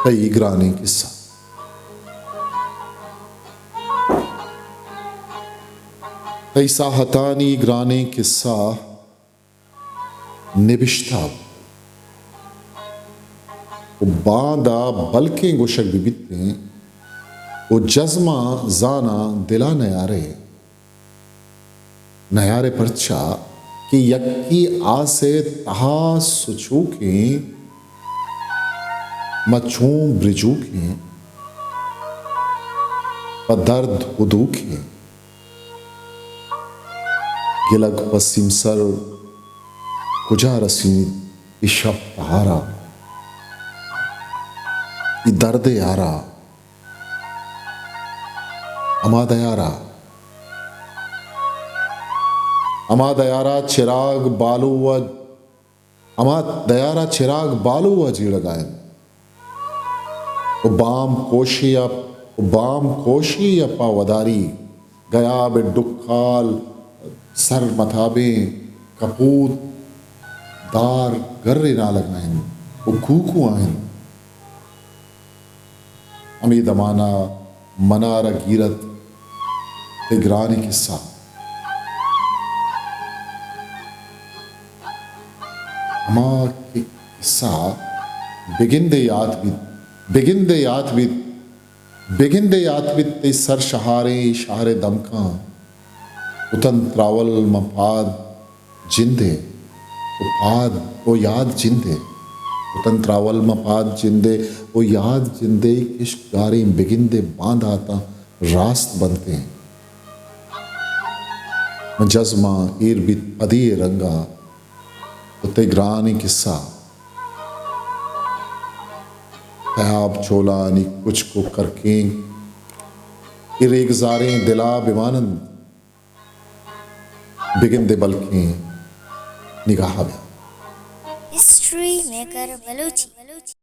कई ग्राने किस्सा। कैसा हतानी ग्राने किस्सा निबिश्ता बांदा बल्कि गोशक बिबितने वो जज्मा जाना दिला नयारे परचा कि यक्की आसे तहा सुचूके मचूं ब्रिजूके दर्द उदूके गिलग पसीम सर कुजा रसी इशब तहारा दर्द यारा अमा दयारा चिराग बालू व जीड़ गायन बाम कोशी अपा वदारी गया बे डुक्काल सर मथाबे कपूत दार गर्रे ना लगायन वो कूकू आयन अमी दमाना मनारा गिरत तिग्रानी किस्सा अमा के किस्सा बिगिंदे याद बित ते सर शहारे दमका उतन त्रावल मपाद जिंदे उपाद ओ याद जिंदे उतन त्रावल मपाद जिंदे वो याद जिंदे इश्क गारी बिगिंदे बांध आता रास्त बनते हैं जज्मा ईरबित अदिये रंगा उते ग्रानी किस्सा खयाब चोला नी कुछ को करके इरेगजारे दिला बिमानंद बिगिंदे बल्कि निगाह हिस्ट्री मेकर बलूची।